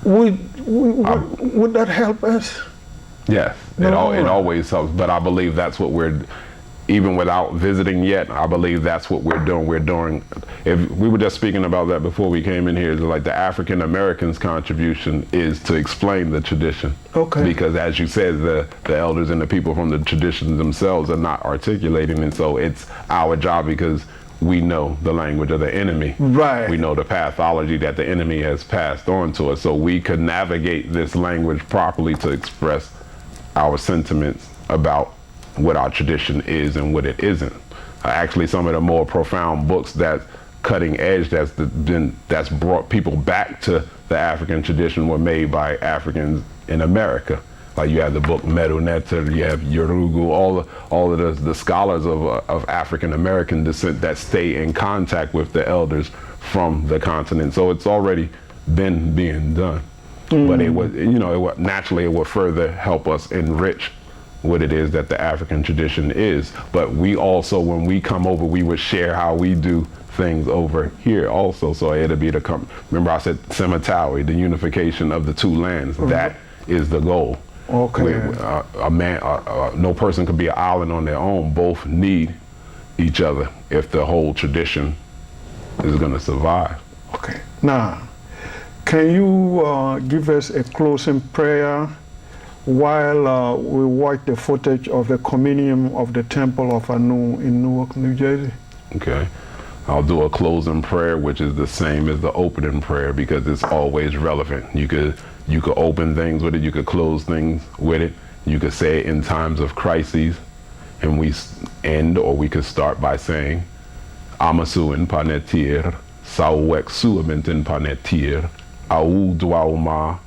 would that help us? Yes, it always helps, but I believe that's what we're, even without visiting yet, I believe that's what we're doing. If we were just speaking about that before we came in here, like the African Americans' contribution is to explain the tradition. Okay. Because as you said, the elders and the people from the tradition themselves are not articulating, and so it's our job, because we know the language of the enemy. Right. We know the pathology that the enemy has passed on to us, so we could navigate this language properly to express our sentiments about what our tradition is and what it isn't. Actually, some of the more profound books that's cutting edge, that's brought people back to the African tradition, were made by Africans in America. Like you have the book Meruneta, you have Yorugu, all of the scholars of African American descent that stay in contact with the elders from the continent. So it's already been being done. But it would, naturally it would further help us enrich what it is that the African tradition is. But we also, when we come over, we would share how we do things over here also. So it'll be remember I said Semitawi, the unification of the two lands. That is the goal. Okay. No person can be an island on their own. Both need each other if the whole tradition is going to survive. Okay. Now, can you give us a closing prayer while we watch the footage of the communion of the Temple of Anu in Newark, New Jersey? Okay. I'll do a closing prayer, which is the same as the opening prayer, because it's always relevant. You could open things with it, you could close things with it, you could say it in times of crises, and we end, or we could start by saying, Amasuin panetir, Sawek suamentin panetir, Au duauma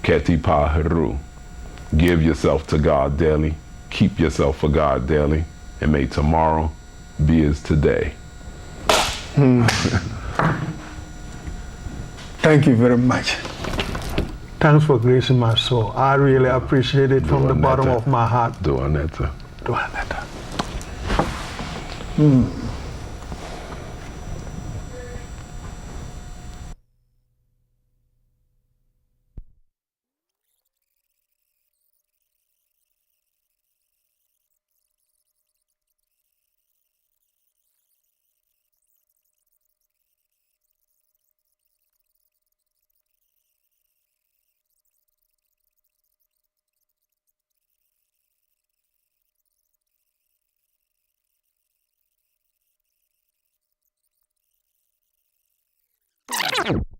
keti paheru. Give yourself to God daily, keep yourself for God daily, and may tomorrow be as today. Thank you very much. Thanks for gracing my soul. I really appreciate it from the bottom of my heart. Duaneta.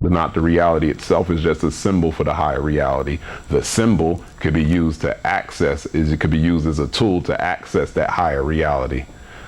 But not the reality itself is just a symbol for the higher reality. The symbol could be used to access, it could be used as a tool to access that higher reality.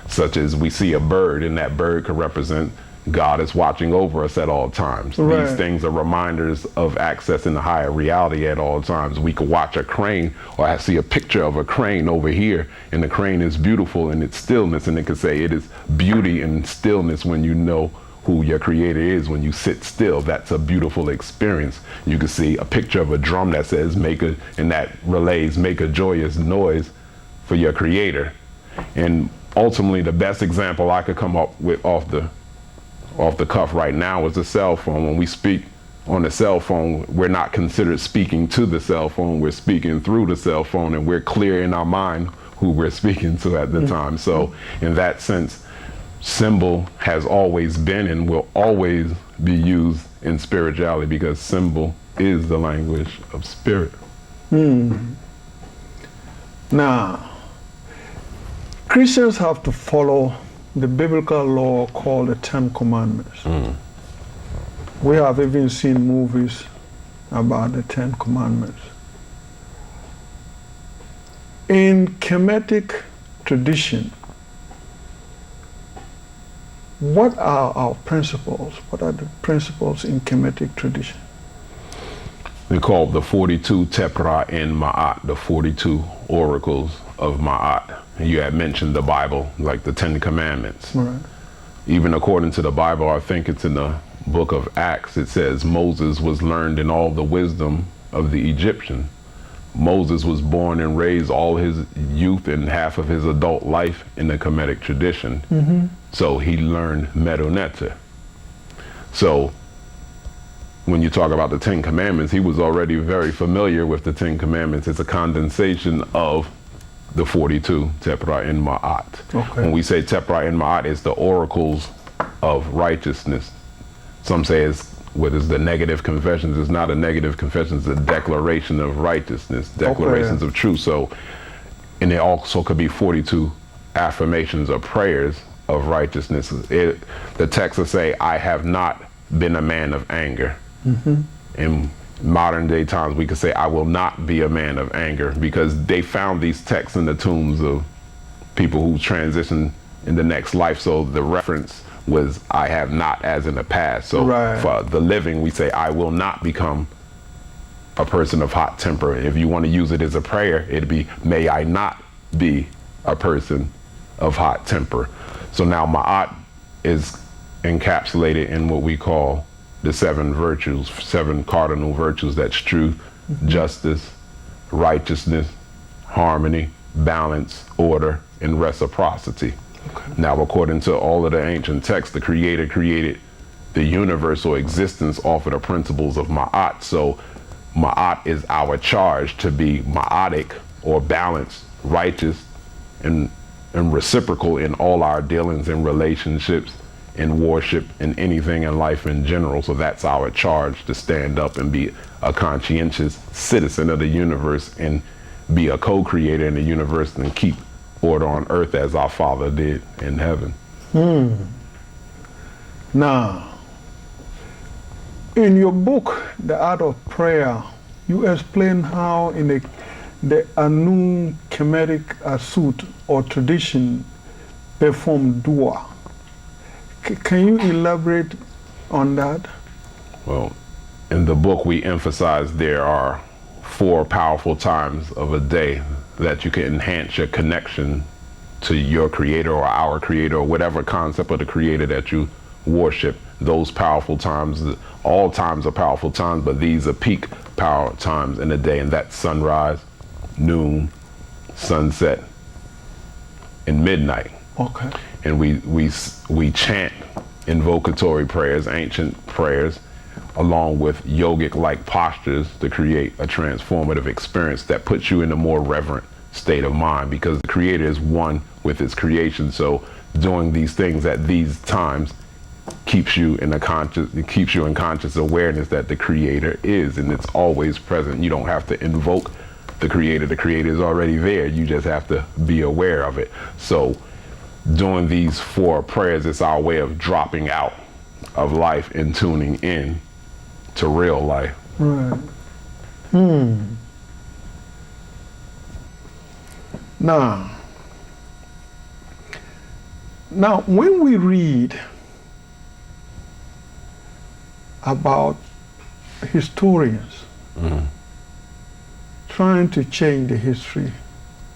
Such as we see a bird, and that bird could represent God is watching over us at all times. Right. These things are reminders of accessing the higher reality at all times. We could watch a crane, or I see a picture of a crane over here, and the crane is beautiful in its stillness, and it could say it is beauty and stillness when you know who your creator is. When you sit still, that's a beautiful experience. You can see a picture of a drum that says and that relays make a joyous noise for your creator. And ultimately the best example I could come up with off the cuff right now is the cell phone. When we speak on the cell phone, we're not considered speaking to the cell phone, we're speaking through the cell phone, and we're clear in our mind who we're speaking to at the time. So in that sense, symbol has always been and will always be used in spirituality, because symbol is the language of spirit. Now, Christians have to follow the biblical law called the Ten Commandments. We have even seen movies about the Ten Commandments. In Kemetic tradition, what are our principles? What are the principles in Kemetic tradition? They're called the 42 Tepra in Ma'at, the 42 oracles of Ma'at. And you had mentioned the Bible, like the Ten Commandments. Right. Even according to the Bible, I think it's in the book of Acts, it says Moses was learned in all the wisdom of the Egyptian. Moses was born and raised all his youth and half of his adult life in the Kemetic tradition. So he learned Meruneta. So when you talk about the Ten Commandments, he was already very familiar with the Ten Commandments. It's a condensation of the 42, Tepra and Ma'at. Okay. When we say Tepra and Ma'at, it's the oracles of righteousness. Some say it's what is the negative confessions. It's not a negative confession, it's a declaration of righteousness, declarations of truth. So, and it also could be 42 affirmations or prayers of righteousness. The text will say, I have not been a man of anger. In modern day times, we could say, I will not be a man of anger, because they found these texts in the tombs of people who transitioned in the next life. So the reference was, I have not, as in the past. So for the living, we say, I will not become a person of hot temper. If you want to use it as a prayer, it'd be, may I not be a person of hot temper. So now Ma'at is encapsulated in what we call the 7 virtues, 7 cardinal virtues. That's truth, justice, righteousness, harmony, balance, order, and reciprocity. Now, according to all of the ancient texts, the Creator created the universe or existence off of the principles of Ma'at. So Ma'at is our charge to be ma'atic, or balanced, righteous, and reciprocal in all our dealings and relationships, in worship, and anything in life in general. So that's our charge, to stand up and be a conscientious citizen of the universe and be a co-creator in the universe and keep order on earth as our Father did in heaven. Now, in your book, The Art of Prayer, you explain how in the Kemetic Naswt or tradition perform dua. Can you elaborate on that? Well, in the book we emphasize there are 4 powerful times of a day that you can enhance your connection to your Creator or our Creator, or whatever concept of the Creator that you worship. Those powerful times, all times are powerful times, but these are peak power times in the day, and that's sunrise, noon, sunset, and midnight. Okay. And we chant invocatory prayers, ancient prayers, along with yogic-like postures to create a transformative experience that puts you in a more reverent state of mind, because the Creator is one with His creation. So doing these things at these times keeps you in conscious awareness that the Creator is, and it's always present. You don't have to invoke the Creator. The Creator is already there. You just have to be aware of it. So doing these 4 prayers is our way of dropping out of life and tuning in to real life. Right. Now, when we read about historians trying to change the history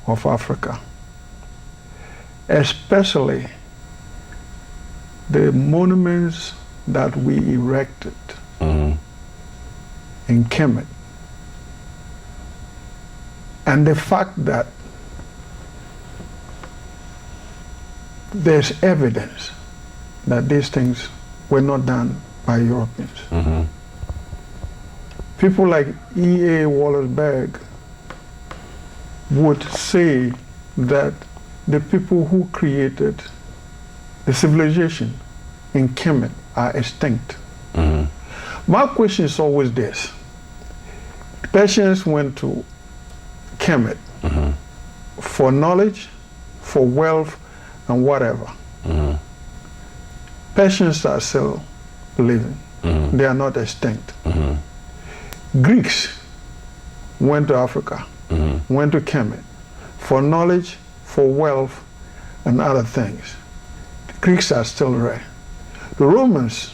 of Africa, especially the monuments that we erected in Kheper, and the fact that there's evidence that these things were not done by Europeans. People like E.A. Wallace-Berg would say that the people who created the civilization in Kemet are extinct. My question is always this. Persians went to Kemet for knowledge, for wealth, and whatever. Persians are still living. They are not extinct. Greeks went to Africa, went to Kemet for knowledge, for wealth, and other things. The Greeks are still there. The Romans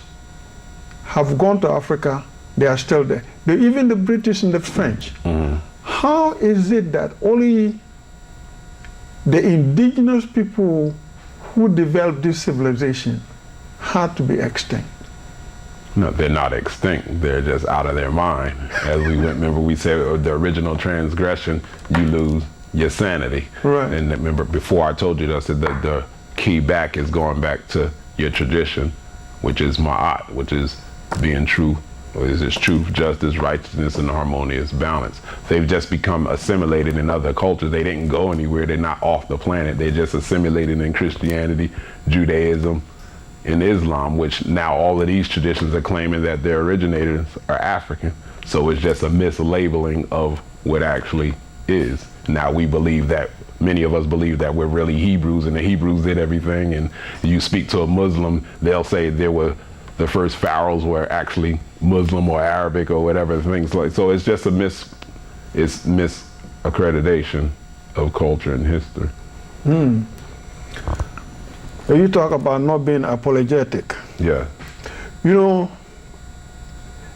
have gone to Africa, they are still there. Even the British and the French. How is it that only the indigenous people who developed this civilization had to be extinct? No, they're not extinct. They're just out of their mind. As we went, remember we said the original transgression, you lose your sanity. Right. And remember, before I told you that, I said that the key back is going back to your tradition, which is Ma'at, which is being true Is this truth, justice, righteousness, and harmonious balance? They've just become assimilated in other cultures. They didn't go anywhere. They're not off the planet. They're just assimilated in Christianity, Judaism, and Islam, which now all of these traditions are claiming that their originators are African. So it's just a mislabeling of what actually is. Now we believe that, many of us believe that we're really Hebrews and the Hebrews did everything. And you speak to a Muslim, they'll say the first pharaohs were actually Muslim or Arabic or whatever things like. So it's just misaccreditation of culture and history. You talk about not being apologetic. Yeah. You know,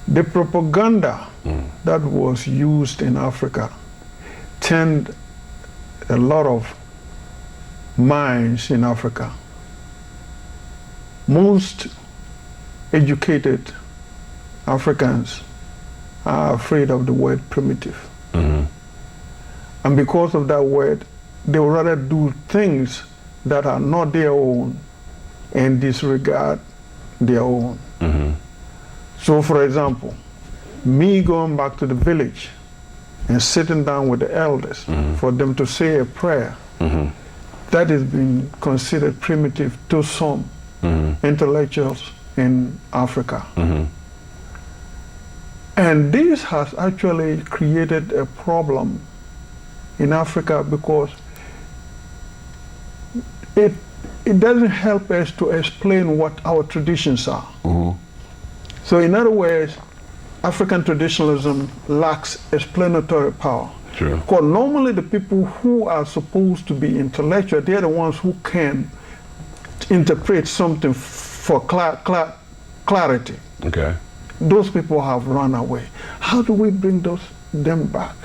the propaganda that was used in Africa turned a lot of minds in Africa. Most educated Africans are afraid of the word primitive. And because of that word, they would rather do things that are not their own and disregard their own. So for example, me going back to the village and sitting down with the elders for them to say a prayer, that has been considered primitive to some intellectuals in Africa. And this has actually created a problem in Africa because it doesn't help us to explain what our traditions are. So in other words, African traditionalism lacks explanatory power. True. Because normally the people who are supposed to be intellectual, they're the ones who can interpret something for clarity. Okay. Those people have run away. How do we bring them back?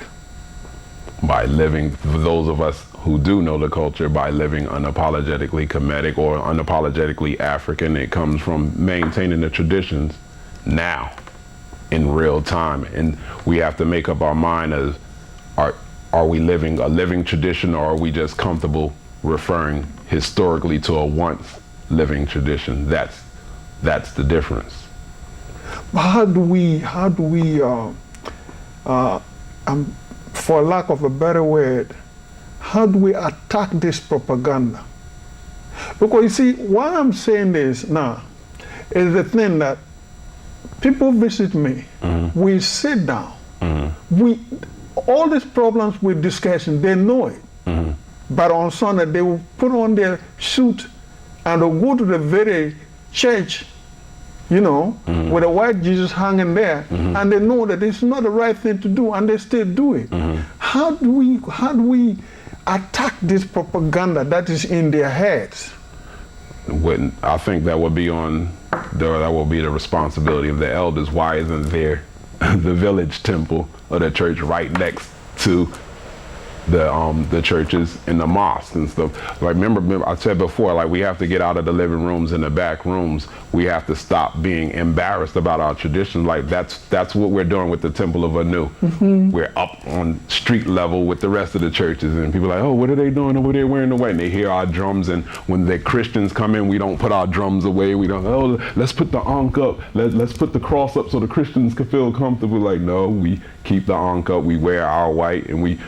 By living, for those of us who do know the culture, by living unapologetically Kemetic or unapologetically African. It comes from maintaining the traditions now in real time. And we have to make up our mind as, are we living a living tradition, or are we just comfortable referring historically to a once living tradition? That's the difference. How do we for lack of a better word, how do we attack this propaganda? Because you see, why I'm saying this now is the thing that people visit me, we sit down, all these problems we're discussing, they know it. But on Sunday, they will put on their suit and they'll go to the very church, you know, with a white Jesus hanging there, and they know that it's not the right thing to do, and they still do it. How do we attack this propaganda that is in their heads? I think that will be the responsibility of the elders. Why isn't there the village temple or the church right next to the churches and the mosques and stuff? Like remember I said before, like we have to get out of the living rooms and the back rooms. We have to stop being embarrassed about our traditions. Like that's what we're doing with the Temple of Anu. We're up on street level with the rest of the churches, and people are like, oh, what are they doing over there wearing away? And they hear our drums, and when the Christians come in, we don't put our drums away. We don't, oh, let's put the ankh up. Let's put the cross up so the Christians can feel comfortable. Like, no, we keep the ankh up. We wear our white, and we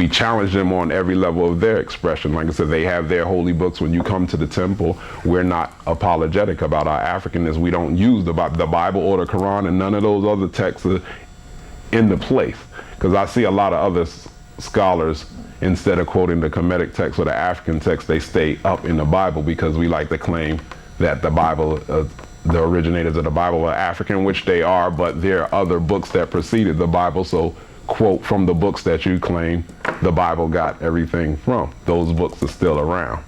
challenge them on every level of their expression. Like I said, they have their holy books. When you come to the temple, we're not apologetic about our Africanness. We don't use the Bible or the Quran, and none of those other texts are in the place. Because I see a lot of other scholars, instead of quoting the Kemetic text or the African text, they stay up in the Bible, because we like to claim that the Bible, the originators of the Bible are African, which they are, but there are other books that preceded the Bible. So quote from the books that you claim the Bible got everything from. Those books are still around.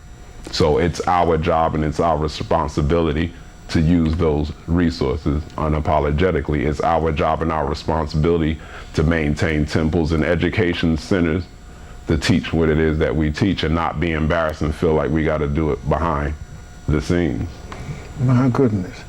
So it's our job and it's our responsibility to use those resources unapologetically. It's our job and our responsibility to maintain temples and education centers to teach what it is that we teach, and not be embarrassed and feel like we got to do it behind the scenes. My goodness.